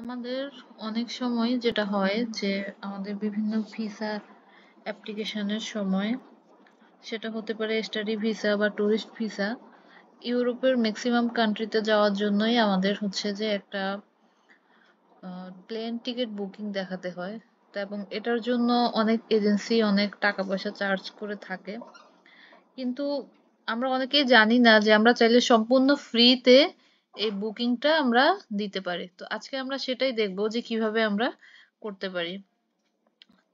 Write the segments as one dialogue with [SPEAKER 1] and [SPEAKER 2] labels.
[SPEAKER 1] আমাদের অনেক সময় যেটা হয় যে আমাদের বিভিন্ন ভিসা অ্যাপ্লিকেশনের সময় সেটা হতে পারে স্টাডি ভিসা বা ট্যুরিস্ট ভিসা। ইউরোপের ম্যাক্সিমাম কান্ট্রিতে যাওয়ার জন্যই আমাদের হচ্ছে যে একটা প্লেন টিকিট বুকিং দেখাতে হয়। তো এবং এটার জন্য অনেক এজেন্সি অনেক টাকা পয়সা চার্জ করে থাকে, কিন্তু আমরা অনেকেই জানি না যে আমরা চাইলে সম্পূর্ণ ফ্রিতে এই বুকিংটা আমরা দিতে পারি। তো আজকে আমরা সেটাই দেখবো যে কিভাবে আমরা করতে পারি।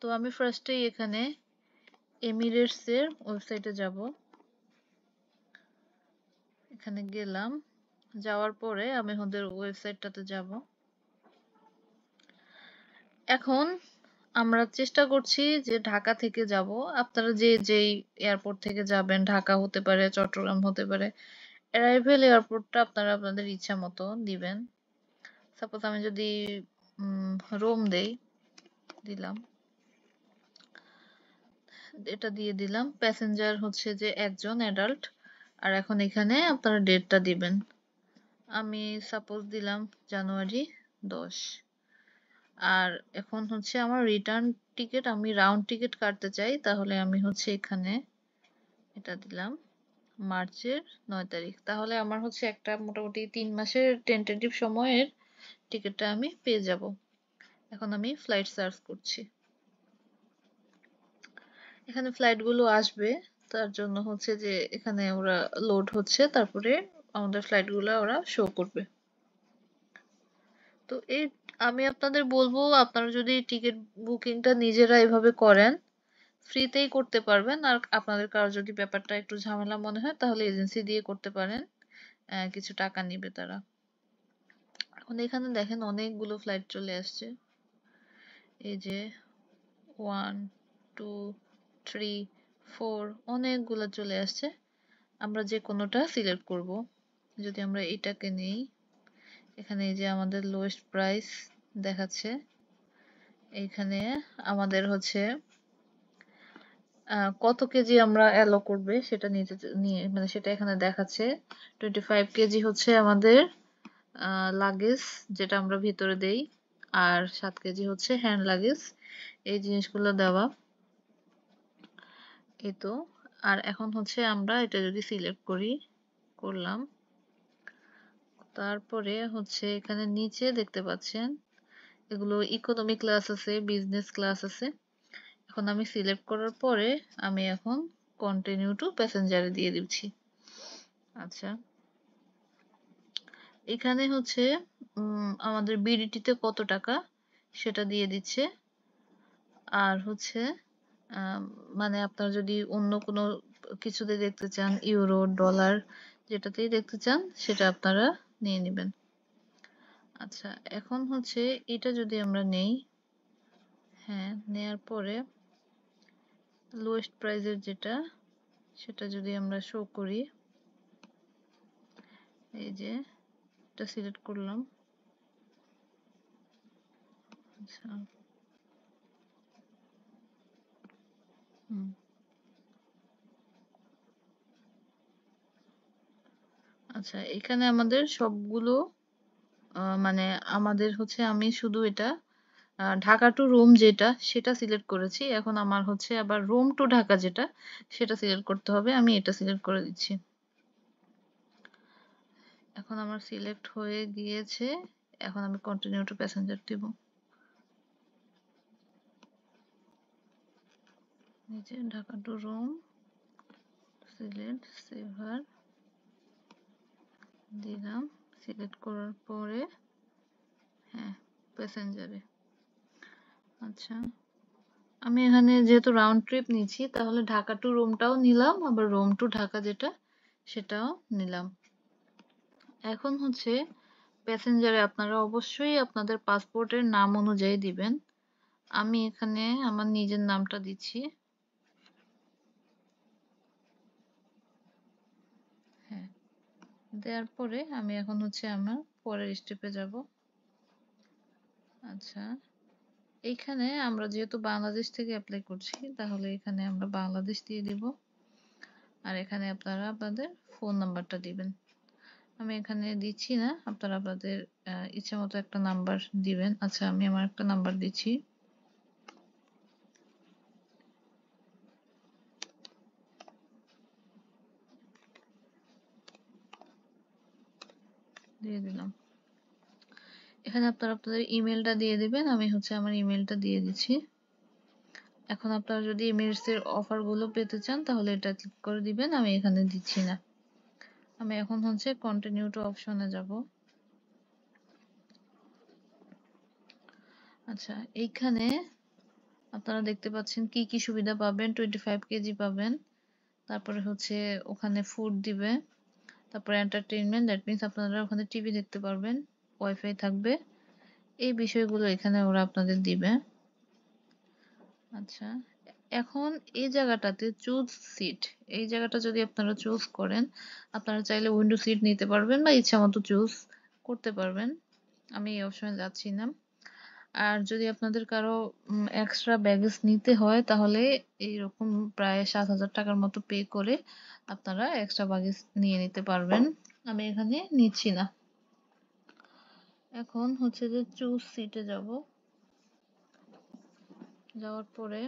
[SPEAKER 1] তো আমি ফার্স্টেই এখানে এমিরেটস এর ওয়েবসাইটে যাব। এখানে গেলাম, যাওয়ার পরে আমি ওদের ওয়েবসাইটটাতে যাব। এখন আমরা চেষ্টা করছি যে ঢাকা থেকে যাব। আপনারা যে যেই এয়ারপোর্ট থেকে যাবেন, ঢাকা হতে পারে, চট্টগ্রাম হতে পারে, অ্যারাইভেল এয়ারপোর্টটা আপনারা আপনাদের ইচ্ছা মতো দিবেন। সাপোজ আমি যদি রোম দেই, দিলাম, এটা দিয়ে দিলাম। প্যাসেঞ্জার হচ্ছে যে একজন অ্যাডাল্ট। আর এখন এখানে আপনারা ডেটটা দিবেন। আমি সাপোজ দিলাম জানুয়ারি 10। আর এখন হচ্ছে আমার রিটার্ন টিকিট, আমি রাউন্ড টিকিট কাটতে চাই, তাহলে আমি হচ্ছে এখানে এটা দিলাম মার্চের 9 তারিখ। তাহলে আমার হচ্ছে একটা মোটামুটি 3 মাসের টেন্টেটিভ সময়ের টিকিটটা আমি পেয়ে যাব। এখন আমি ফ্লাইট সার্চ করছি। এখানে ফ্লাইট গুলো আসবে, তার জন্য হচ্ছে যে এখানে ওরা লোড হচ্ছে, তারপরে আমাদের ফ্লাইট গুলো ওরা শো করবে। তো এই আমি আপনাদের বলবো, আপনারা যদি টিকিট বুকিংটা নিজেরা এভাবে করেন ফ্রিতেই করতে পারবেন। আর আপনাদের কারো যদি ব্যাপারটা একটু ঝামেলা মনে হয় তাহলে এজেন্সি দিয়ে করতে পারেন, কিছু টাকা নিবে তারা। এখন এখানে দেখেন অনেকগুলো ফ্লাইট চলে আসছে, এই যে 1 2 3 4 অনেকগুলো চলে আসছে। আমরা যে কোনোটা সিলেক্ট করব। যদি আমরা এটাকে নেই, এখানে এই যে আমাদের লোয়েস্ট প্রাইস দেখাচ্ছে। এইখানে আমাদের হচ্ছে কত কেজি আমরা অ্যালো করবে সেটা নিয়ে মানে সেটা এখানে দেখাচ্ছে। 25 কেজি হচ্ছে আমাদের লাগেজ, যেটা আমরা ভিতরে দেই। আর 7 কেজি হচ্ছে হ্যান্ড লাগেজ। এই জিনিসগুলো দেওয়া এই তো। আর এখন হচ্ছে আমরা এটা যদি সিলেক্ট করি, করলাম, তারপরে হচ্ছে এখানে নিচে দেখতে পাচ্ছেন এগুলো ইকোনমি ক্লাস আছে, বিজনেস ক্লাস আছে। এখন আমি সিলেক্ট করার পরে আমি এখন কন্টিনিউ টু প্যাসেঞ্জারে দিয়ে দিচ্ছি। আচ্ছা, এখানে হচ্ছে আমাদের বিডিটিতে কত টাকা সেটা দিয়ে দিচ্ছে। আর হচ্ছে আম, মানে আপনারা যদি অন্য কোনো কিছুতে দেখতে চান, ইউরো, ডলার, যেটাতেই দেখতে চান সেটা আপনারা নিয়ে নেবেন। আচ্ছা, এখন হচ্ছে এটা যদি আমরা নেই, হ্যাঁ, নেয়ার পরে লোয়েস্ট প্রাইজের যেটা সেটা যদি আমরা শো করি, এই যে এটা সিলেক্ট করলাম। আচ্ছা, হুম, আচ্ছা, এখানে আমাদের সবগুলো মানে আমাদের হচ্ছে আমি শুধু এটা ঢাকা টু রোম যেটা সেটা সিলেক্ট করেছি। এখন আমার হচ্ছে আবার রোম টু ঢাকা যেটা সেটা সিলেক্ট করতে হবে। আমি এটা সিলেক্ট করে দিচ্ছি। এখন আমার সিলেক্ট হয়ে গিয়েছে। এখন আমি কন্টিনিউ টু প্যাসেঞ্জার দিব। নিচে ঢাকা টু রোম সিলেক্ট সেভার দিলাম। সিলেক্ট করার পরে হ্যাঁ, প্যাসেঞ্জারে। আচ্ছা, আমি এখানে যেহেতু রাউন্ড ট্রিপ নিচ্ছি তাহলে ঢাকা টু রোমটাও নিলাম, আবার রোম টু ঢাকা যেটা সেটাও নিলাম। এখন হচ্ছে প্যাসেঞ্জারে আপনারা অবশ্যই আপনাদের পাসপোর্টের নাম অনুযায়ী দিবেন। আমি এখানে আমার নিজের নামটা দিচ্ছি। হ্যাঁ, দেওয়ার পরে আমি এখন হচ্ছে আমার পরের স্টেপে যাব। আচ্ছা, এইখানে আমরা যেহেতু বাংলাদেশ থেকে অ্যাপ্লাই করছি তাহলে এখানে আমরা বাংলাদেশ দিয়ে দিব। আর এখানে আপনারা আপনাদের ফোন নাম্বারটা দিবেন। আমি এখানে দিচ্ছি না, আপনারা আপনাদের ইচ্ছা মতো একটা নাম্বার দিবেন। আচ্ছা, আমি আমার একটা নাম্বার দিচ্ছি। দিয়ে দিলাম। এখানে আপনারা আপনাদের ইমেলটা দিয়ে দিবেন। আমি হচ্ছে আমার ইমেলটা দিয়ে দিচ্ছি। এখন আপনারা যদি এমিরেটস এর অফারগুলো পেতে চান তাহলে এটা ক্লিক করে দিবেন। আমি এখানে দিচ্ছি না। আমি এখন হচ্ছে কন্টিনিউ টু অপশনে যাব। আচ্ছা, এইখানে আপনারা দেখতে পাচ্ছেন কি কি সুবিধা পাবেন। 25 কেজি পাবেন, তারপরে হচ্ছে ওখানে ফুড দিবে, তারপরে এন্টারটেইনমেন্ট, দ্যাট মিনস আপনারা ওখানে টিভি দেখতে পারবেন, ওয়াইফাই থাকবে, এই বিষয়গুলো এখানে ওরা আপনাদের দিবে। আচ্ছা, এখন এই জায়গাটাতে চুজ সিট, এই জায়গাটা যদি আপনারা চুজ করেন, আপনারা চাইলে উইন্ডো সিট নিতে পারবেন বা ইচ্ছা মতো চুজ করতে পারবেন। আমি এই অপশনে যাচ্ছি না। আর যদি আপনাদের কারো এক্সট্রা ব্যাগেজ নিতে হয় তাহলে এইরকম প্রায় 7,000 টাকার মতো পে করে আপনারা এক্সট্রা ব্যাগেজ নিয়ে নিতে পারবেন। আমি এখানে নিচ্ছি না। এখন হচ্ছে যে চুজ সিটে যাব। যাওয়ার পরে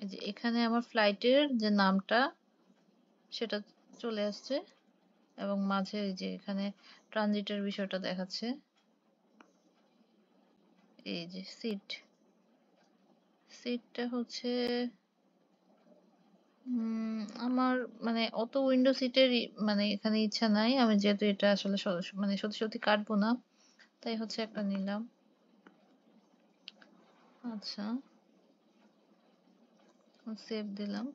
[SPEAKER 1] এই যে এখানে আমার ফ্লাইটের যে নামটা সেটা চলে আসছে এবং মাঝে এই যে এখানে ট্রানজিটের বিষয়টা দেখাচ্ছে। এই যে সিটটা হচ্ছে আমার মানে অত উইন্ডো সিটের মানে এখানে ইচ্ছা নাই। আমি যেহেতু এটা আসলে মানে সত্যি সত্যি কাটবো না, তাই হচ্ছে একটা নিলাম। আচ্ছা, সেভ দিলাম,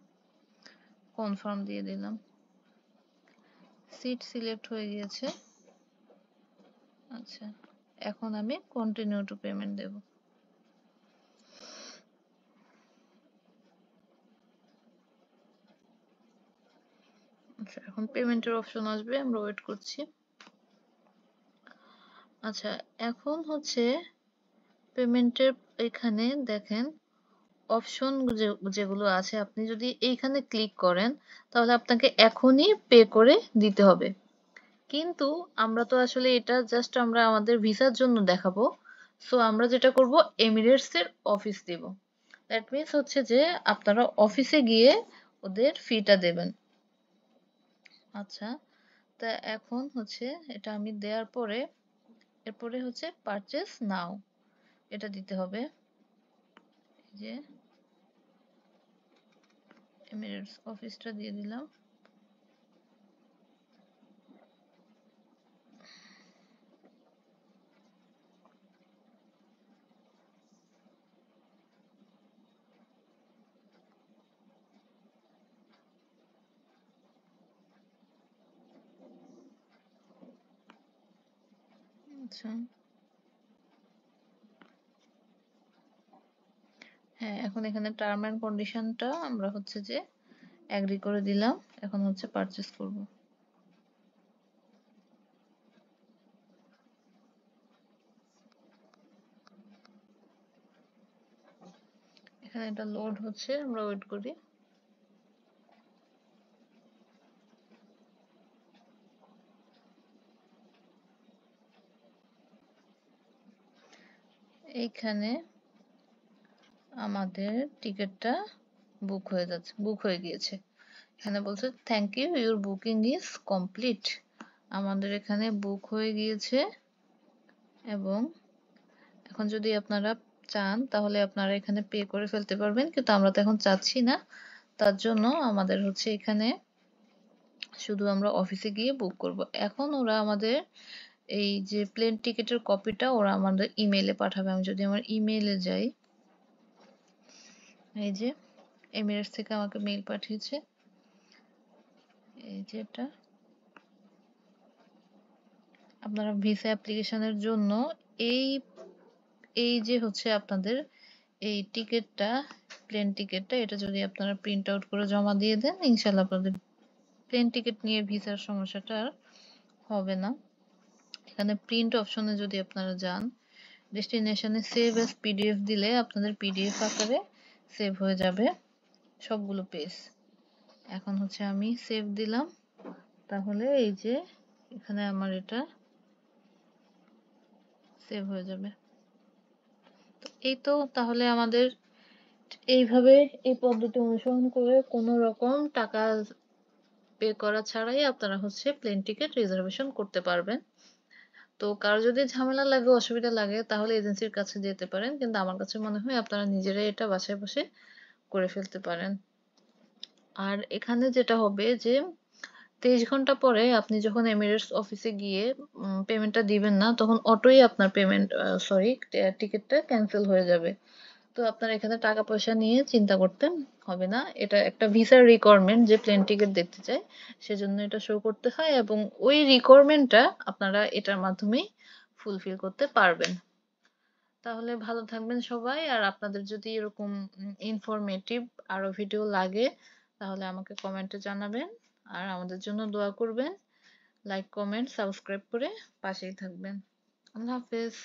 [SPEAKER 1] কনফার্ম দিয়ে দিলাম, সিট সিলেক্ট হয়ে গিয়েছে। আচ্ছা, এখন আমি কন্টিনিউ টু পেমেন্ট দেব। আচ্ছা, এখন পেমেন্টের অপশন আসবে, আমরা ওয়েট করছি। আচ্ছা, এখন হচ্ছে পেমেন্টের এখানে দেখেন অপশন যেগুলো আছে, আপনি যদি এইখানে ক্লিক করেন তাহলে আপনাকে এখনই পে করে দিতে হবে। কিন্তু আমরা তো আসলে এটা জাস্ট আমরা আমাদের ভিসার জন্য দেখাবো। সো আমরা যেটা করব, এমিরেটস এর অফিস দেব। দ্যাট মিনস হচ্ছে যে আপনারা অফিসে গিয়ে ওদের ফিটা দেবেন। আচ্ছা, তা এখন হচ্ছে এটা আমি দেওয়ার পরে এরপরে হচ্ছে পারচেস নাও, এটা দিতে হবে। এই যে এমিরেটস অফিসটা দিয়ে দিলাম। আচ্ছা, হ্যাঁ, এখন এখানে টার্ম এন্ড কন্ডিশনটা আমরা হচ্ছে যে এগ্রি করে দিলাম। এখন হচ্ছে পারচেস করব। এখানে এটা লোড হচ্ছে, আমরা ওয়েট করি। এইখানে আমাদের টিকিটটা বুক হয়ে গিয়েছে। এখানে বলছে thank you, your booking is complete. আমাদের এখানে বুক হয়ে গিয়েছে এবং এখন যদি আপনারা চান তাহলে আপনারা এখানে পে করে ফেলতে পারবেন, কিন্তু আমরা তো এখন চাচ্ছি না। তার জন্য আমাদের হচ্ছে এখানে শুধু আমরা অফিসে গিয়ে বুক করব। এখন ওরা আমাদের এই যে প্লেন টিকিটের কপিটা ওরা আমাদের ইমেইলে পাঠাবে। আমি যদি আমার ইমেইলে যাই, এই যে এমিরেটস থেকে আমাকে মেইল পাঠিয়েছে, এই যে এটা আপনারা ভিসা অ্যাপ্লিকেশনের জন্য এই এই যে হচ্ছে আপনাদের এই টিকিটটা, প্লেন টিকিটটা, এটা যদি আপনারা প্রিন্ট আউট করে জমা দিয়ে দেন, ইনশাল্লাহ আপনাদের প্লেন টিকিট নিয়ে ভিসার সমস্যাটা আর হবে না। এখানে প্রিন্ট অপশনে যদি আপনারা যান, ডেস্টিনেশনে সেভ এস পিডিএফ দিলে আপনাদের পিডিএফ আকারে সেভ হয়ে যাবে সবগুলো পেজ। এখন হচ্ছে আমি সেভ দিলাম, তাহলে এই যে এখানে আমার এটা সেভ হয়ে যাবে। এই তো, তাহলে আমাদের এইভাবে এই পদ্ধতি অনুসরণ করে কোনো রকম টাকা পে করা ছাড়াই আপনারা হচ্ছে প্লেন টিকিট রিজার্ভেশন করতে পারবেন। তো কারো যদি ঝামেলা লাগে, অসুবিধা লাগে, তাহলে এজেন্সির কাছে যেতে পারেন, কিন্তু আমার কাছে মনে হয় আপনারা নিজেরাই এটা বাসায় বসে করে ফেলতে পারেন। আর এখানে যেটা হবে যে 23 ঘন্টা পরে আপনি যখন এমিরেটস অফিসে গিয়ে পেমেন্টটা দিবেন না, তখন অটোই আপনার টিকিটটা ক্যান্সেল হয়ে যাবে। তো আপনার এখানে টাকা পয়সা নিয়ে চিন্তা করতে হবে না। এটা একটা ভিসার রিকোয়ারমেন্ট যে প্লেন টিকিট দেখতে চায়, সেজন্য এটা শো করতে হয়, এবং ওই রিকোয়ারমেন্টটা আপনারা এটার মাধ্যমেই ফুলফিল করতে পারবেন। তাহলে ভালো থাকবেন সবাই। আর আপনাদের যদি এরকম ইনফরমেটিভ আরো ভিডিও লাগে, তাহলে আমাকে কমেন্টে জানাবেন। আর আমাদের জন্য দোয়া করবেন। লাইক, কমেন্ট, সাবস্ক্রাইব করে পাশেই থাকবেন। আল্লাহ হাফেজ।